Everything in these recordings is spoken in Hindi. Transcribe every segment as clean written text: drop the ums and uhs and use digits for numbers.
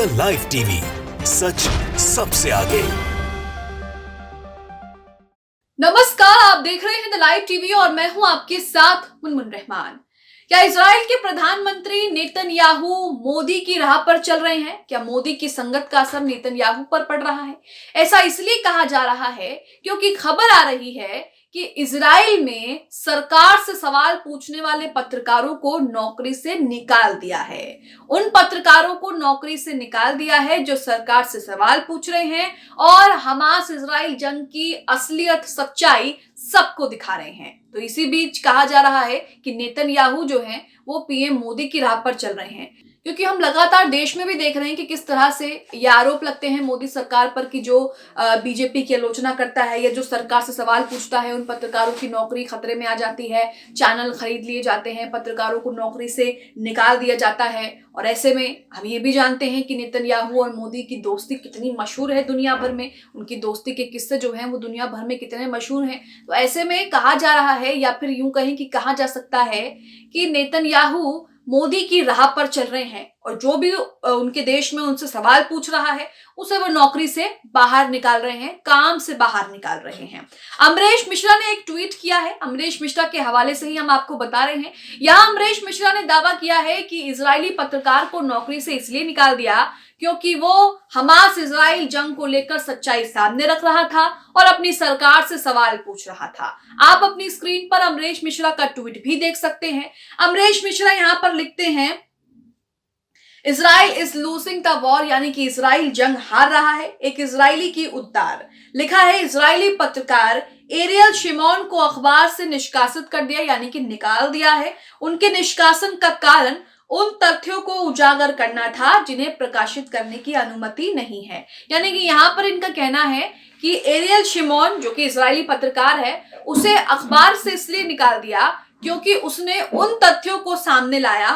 द लाइव टीवी, सच सबसे आगे। नमस्कार, आप देख रहे हैं द लाइव टीवी और मैं हूं आपके साथ मुनमुन रहमान। क्या इजराइल के प्रधानमंत्री नेतन्याहू मोदी की राह पर चल रहे हैं? क्या मोदी की संगत का असर नेतन्याहू पर पड़ रहा है? ऐसा इसलिए कहा जा रहा है क्योंकि खबर आ रही है कि इजराइल में सरकार से सवाल पूछने वाले पत्रकारों को नौकरी से निकाल दिया है। उन पत्रकारों को नौकरी से निकाल दिया है जो सरकार से सवाल पूछ रहे हैं और हमास इजराइल जंग की असलियत सच्चाई सबको दिखा रहे हैं। तो इसी बीच कहा जा रहा है कि नेतन्याहू जो हैं वो पीएम मोदी की राह पर चल रहे हैं, क्योंकि हम लगातार देश में भी देख रहे हैं कि किस तरह से ये आरोप लगते हैं मोदी सरकार पर कि जो बीजेपी की आलोचना करता है या जो सरकार से सवाल पूछता है उन पत्रकारों की नौकरी खतरे में आ जाती है, चैनल खरीद लिए जाते हैं, पत्रकारों को नौकरी से निकाल दिया जाता है। और ऐसे में हम ये भी जानते हैं कि नेतन्याहू और मोदी की दोस्ती कितनी मशहूर है दुनिया भर में, उनकी दोस्ती के किस्से जो हैं वो दुनिया भर में कितने मशहूर हैं। तो ऐसे में कहा जा रहा है या फिर यूं कहें कि कहा जा सकता है कि नेतन्याहू मोदी की राह पर चल रहे हैं और जो भी उनके देश में उनसे सवाल पूछ रहा है उसे वो नौकरी से बाहर निकाल रहे हैं, काम से बाहर निकाल रहे हैं। अमरीश मिश्रा ने एक ट्वीट किया है, अमरीश मिश्रा के हवाले से ही हम आपको बता रहे हैं। यहां अमरीश मिश्रा ने दावा किया है कि इजरायली पत्रकार को नौकरी से इसलिए निकाल दिया क्योंकि वो हमास इजराइल जंग को लेकर सच्चाई सामने रख रहा था और अपनी सरकार से सवाल पूछ रहा था। आप अपनी स्क्रीन पर अमरीश मिश्रा का ट्वीट भी देख सकते हैं। अमरीश मिश्रा यहां पर लिखते हैं, Israel is losing the war, यानी कि इजराइल जंग हार रहा है। एक इजरायली की उद्धार लिखा है, इजरायली पत्रकार एरियल शिमोन को अखबार से निष्कासित कर दिया, यानी कि निकाल दिया है। उनके निष्कासन का कारण उन तथ्यों को उजागर करना था जिन्हें प्रकाशित करने की अनुमति नहीं है। यानी कि यहाँ पर इनका कहना है कि एरियल शिमोन जो कि इजरायली पत्रकार है उसे अखबार से इसलिए निकाल दिया क्योंकि उसने उन तथ्यों को सामने लाया,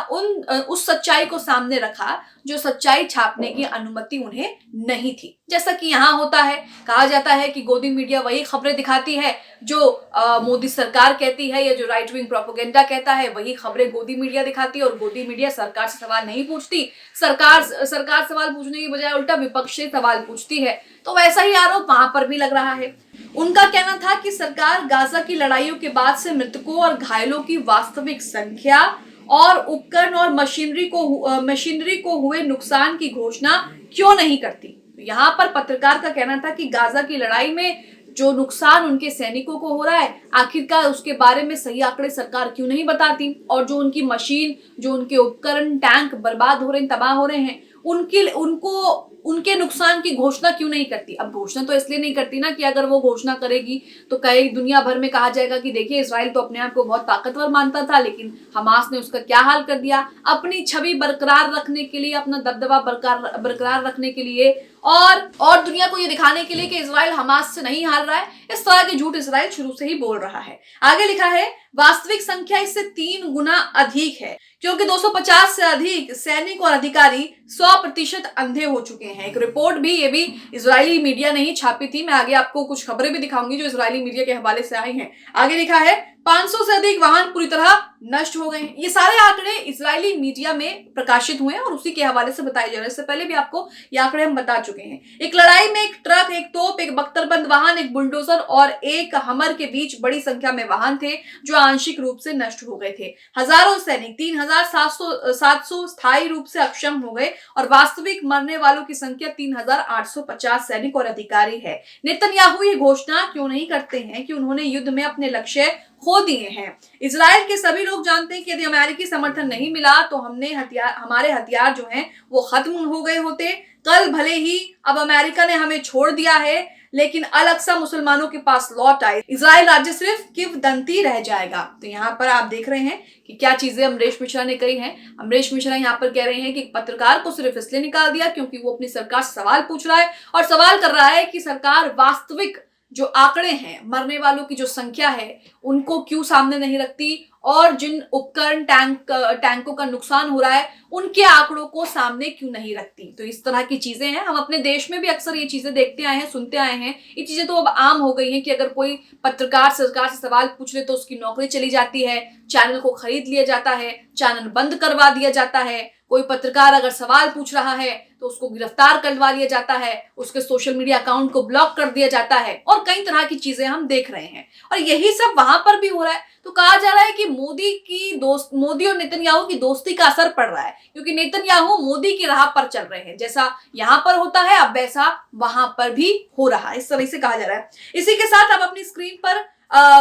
उस सच्चाई को सामने रखा जो सच्चाई छापने की अनुमति उन्हें नहीं थी। जैसा कि यहाँ होता है, कहा जाता है कि गोदी मीडिया वही खबरें दिखाती है जो मोदी सरकार कहती है या जो राइट विंग प्रोपेगेंडा कहता है वही खबरें गोदी मीडिया दिखाती है और गोदी मीडिया सरकार से सवाल नहीं पूछती। सरकार सवाल पूछने की बजाय उल्टा विपक्ष से सवाल पूछती है। तो वैसा ही आरोप वहां पर भी लग रहा है। उनका कहना था कि सरकार गाजा की लड़ाइयों के बाद से मृतकों और घायलों की वास्तविक संख्या और उपकरण और मशीनरी को हुए नुकसान की घोषणा क्यों नहीं करती। यहाँ पर पत्रकार का कहना था कि गाजा की लड़ाई में जो नुकसान उनके सैनिकों को हो रहा है आखिरकार उसके बारे में सही आंकड़े सरकार क्यों नहीं बताती, और जो उनकी मशीन, जो उनके उपकरण, टैंक बर्बाद हो रहे हैं, तबाह हो रहे हैं, उनके नुकसान की घोषणा क्यों नहीं करती। अब घोषणा तो इसलिए नहीं करती ना कि अगर वो घोषणा करेगी तो कई दुनिया भर में कहा जाएगा कि देखिए इजराइल तो अपने आप को बहुत ताकतवर मानता था लेकिन हमास ने उसका क्या हाल कर दिया। अपनी छवि बरकरार रखने के लिए, अपना दबदबा बरकरार रखने के लिए और दुनिया को ये दिखाने के लिए कि इजराइल हमास से नहीं हार रहा है, इस तरह के झूठ इजराइल शुरू से ही बोल रहा है। आगे लिखा है, वास्तविक संख्या इससे 3 गुना अधिक है क्योंकि 250 से अधिक सैनिक और अधिकारी 100% अंधे हो चुके हैं। एक रिपोर्ट भी, ये भी इजरायली मीडिया ने ही छापी थी। मैं आगे आपको कुछ खबरें भी दिखाऊंगी जो इजरायली मीडिया के हवाले से आई हैं। आगे लिखा है, 500 से अधिक वाहन पूरी तरह नष्ट हो गए हैं। ये सारे आंकड़े इजरायली मीडिया में प्रकाशित हुए हैं और उसी के हवाले से बताए जा रहे हैं। इससे पहले भी आपको ये आंकड़े हम बता चुके हैं। एक लड़ाई में एक ट्रक, एक तोप, एक बख्तरबंद वाहन, एक बुलडोजर और एक हमर के बीच बड़ी संख्या में वाहन थे जो आंशिक रूप से नष्ट हो गए थे। हजारों सैनिक, 3700 स्थायी रूप से अक्षम हो गए और वास्तविक मरने वालों की संख्या 3850 सैनिक और अधिकारी है। नेतन्याहू ये घोषणा क्यों नहीं करते हैं कि उन्होंने युद्ध में अपने लक्ष्य खो दिए हैं। इजराइल के सभी लोग जानते हैं कि यदि अमेरिकी समर्थन नहीं मिला तो हमारे हथियार जो हैं वो खत्म हो गए होते। कल भले ही अब अमेरिका ने हमें छोड़ दिया है लेकिन अल-अक्सा मुसलमानों के पास लौट आए, इजराइल राज्य सिर्फ किंवदंती रह जाएगा। तो यहाँ पर आप देख रहे हैं कि क्या चीजें अमरीश मिश्रा ने कही हैं। अमरीश मिश्रा यहाँ पर कह रहे हैं कि पत्रकार को सिर्फ इसलिए निकाल दिया क्योंकि वो अपनी सरकार से सवाल पूछ रहा है और सवाल कर रहा है कि सरकार वास्तविक जो आंकड़े हैं, मरने वालों की जो संख्या है, उनको क्यों सामने नहीं रखती और जिन उपकरण टैंकों का नुकसान हो रहा है उनके आंकड़ों को सामने क्यों नहीं रखती। तो इस तरह की चीजें हैं। हम अपने देश में भी अक्सर ये चीजें देखते आए हैं, सुनते आए हैं। ये चीजें तो अब आम हो गई हैं कि अगर कोई पत्रकार सरकार से सवाल पूछ ले तो उसकी नौकरी चली जाती है, चैनल को खरीद लिया जाता है, चैनल बंद करवा दिया जाता है। कोई पत्रकार अगर सवाल पूछ रहा है तो उसको गिरफ्तार करवा लिया जाता है, उसके सोशल मीडिया अकाउंट को ब्लॉक कर दिया जाता है और कई तरह की चीजें हम देख रहे हैं। और यही सब वहां पर भी हो रहा है। तो कहा जा रहा है कि मोदी और नेतन्याहू की दोस्ती का असर पड़ रहा है, क्योंकि नेतन्याहू मोदी की राह पर चल रहे हैं। जैसा यहां पर होता है अब वैसा वहां पर भी हो रहा है, इस तरह से कहा जा रहा है। इसी के साथ अब अपनी स्क्रीन पर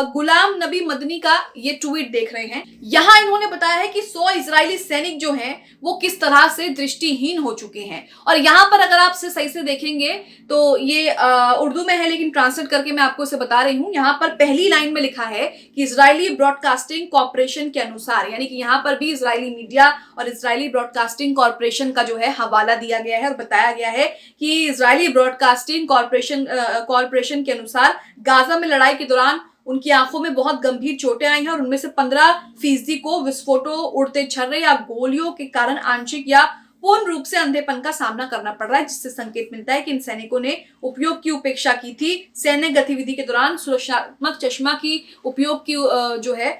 गुलाम नबी मदनी का ये ट्वीट देख रहे हैं। यहां इन्होंने बताया है कि 100 इजरायली सैनिक जो हैं वो किस तरह से दृष्टिहीन हो चुके हैं। और यहां पर अगर आप सही से देखेंगे तो ये उर्दू में है, लेकिन ट्रांसलेट करके मैं आपको इसे बता रही हूं। यहां पर पहली लाइन में लिखा है कि इजरायली ब्रॉडकास्टिंग कॉर्पोरेशन के अनुसार, यानी कि यहां पर भी इजरायली मीडिया और इजरायली ब्रॉडकास्टिंग कॉर्पोरेशन का जो है हवाला दिया गया है और बताया गया है कि इजरायली ब्रॉडकास्टिंग कॉर्पोरेशन के अनुसार गाजा में लड़ाई के दौरान उनकी आंखों में बहुत गंभीर चोटें आई हैं और उनमें से 15% को विस्फोटों, उड़ते छर्रे या गोलियों के कारण आंशिक या पूर्ण रूप से अंधेपन का सामना करना पड़ रहा है, जिससे संकेत मिलता है कि इन सैनिकों ने उपयोग की उपेक्षा की थी। सैन्य गतिविधि के दौरान सुरक्षात्मक चश्मा की उपयोग की जो है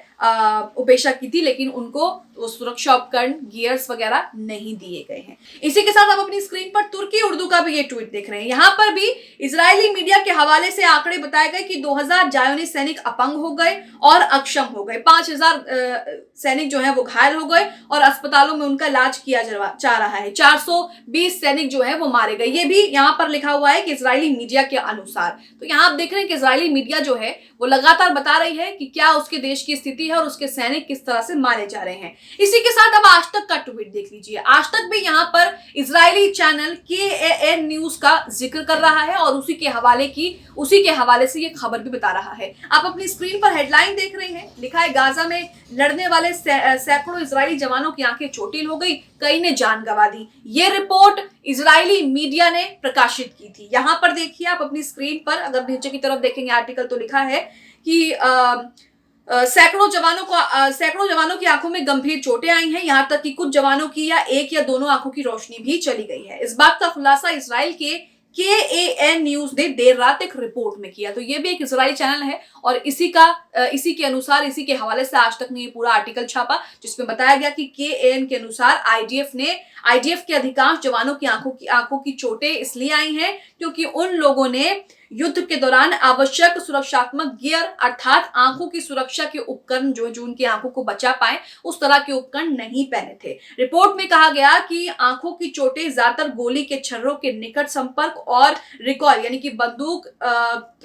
उपेक्षा की थी, लेकिन उनको वो सुरक्षा उपकरण, गियर्स वगैरह नहीं दिए गए हैं। इसी के साथ आप अपनी स्क्रीन पर तुर्की उर्दू का भी ये ट्वीट देख रहे हैं। यहाँ पर भी इजरायली मीडिया के हवाले से आंकड़े बताए गए कि 2000 जायोनी सैनिक अपंग हो गए और अक्षम हो गए, 5000 सैनिक जो है वो घायल हो गए और अस्पतालों में उनका इलाज किया जा रहा है। 420 सैनिक जो है वो मारे गए, ये भी यहाँ पर लिखा हुआ है कि इजरायली मीडिया के अनुसार। तो यहाँ आप देख रहे हैं कि इजरायली मीडिया जो है वो लगातार बता रही है कि क्या उसके देश की स्थिति है और उसके सैनिक किस तरह से मारे जा रहे हैं। इसी के साथ अब आज तक का ट्वीट देख लीजिए। आज तक भी यहाँ पर इजरायली चैनल KAN न्यूज का जिक्र कर रहा है और उसी के हवाले से ये खबर भी बता रहा है। आप अपनी स्क्रीन पर हेडलाइन देख रहे हैं, लिखा है गाजा में लड़ने वाले सैकड़ों इजरायली जवानों की आंखें चोटिल हो गई, कई ने जान गंवा दी। ये रिपोर्ट इजरायली मीडिया ने प्रकाशित की थी। यहां पर देखिए आप अपनी स्क्रीन पर, अगर नीचे की तरफ देखेंगे आर्टिकल तो लिखा है कि सैकड़ों जवानों की आंखों में गंभीर चोटें आई हैं, यहां तक कि कुछ जवानों की या एक या दोनों आंखों की रोशनी भी चली गई है। इस बात का खुलासा इजराइल के KAN न्यूज ने देर रात एक रिपोर्ट में किया। तो ये भी एक इजरायली चैनल है और इसी के अनुसार, इसी के हवाले से आज तक ने ये पूरा आर्टिकल छापा, जिसमें बताया गया कि KAN के अनुसार IDF के अधिकांश जवानों की आंखों की चोटें इसलिए आई हैं क्योंकि उन लोगों ने युद्ध के दौरान आवश्यक सुरक्षात्मक गियर अर्थात आंखों की सुरक्षा के उपकरण जो उनकी आंखों को बचा पाए, उस तरह के उपकरण नहीं पहने थे। रिपोर्ट में कहा गया कि आंखों की चोटें ज्यादातर गोली के छर्रों के निकट संपर्क और रिकॉइल, यानी कि बंदूक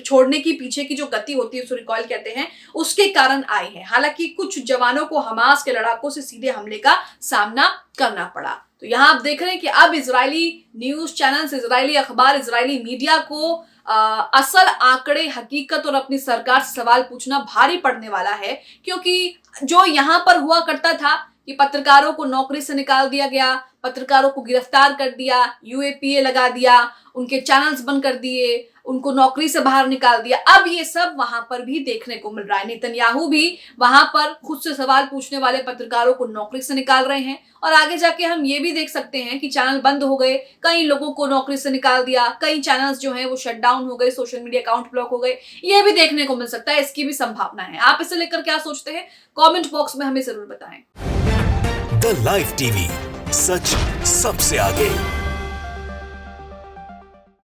छोड़ने की पीछे की जो गति होती है उसको रिकॉइल कहते हैं, उसके कारण आई है। हालांकि कुछ जवानों को हमास के लड़ाकों से सीधे हमले का सामना करना पड़ा। तो यहाँ आप देख रहे हैं कि अब इजरायली न्यूज चैनल्स, इजरायली अखबार, इजरायली मीडिया को असल आंकड़े, हकीकत और अपनी सरकार से सवाल पूछना भारी पड़ने वाला है, क्योंकि जो यहाँ पर हुआ करता था कि पत्रकारों को नौकरी से निकाल दिया गया, पत्रकारों को गिरफ्तार कर दिया, UAPA लगा दिया, उनके चैनल्स बंद कर दिए, उनको नौकरी से बाहर निकाल दिया, अब ये सब वहां पर भी देखने को मिल रहा है। नेतन्याहू भी वहां पर खुद से सवाल पूछने वाले पत्रकारों को नौकरी से निकाल रहे हैं और आगे जाके हम ये भी देख सकते हैं कि चैनल बंद हो गए, कई लोगों को नौकरी से निकाल दिया, कई चैनल्स जो हैं वो शट डाउन हो गए, सोशल मीडिया अकाउंट ब्लॉक हो गए, ये भी देखने को मिल सकता है, इसकी भी संभावना है। आप इसे लेकर क्या सोचते हैं, कॉमेंट बॉक्स में हमें जरूर बताएं। द लाइव टीवी, सच सबसे आगे।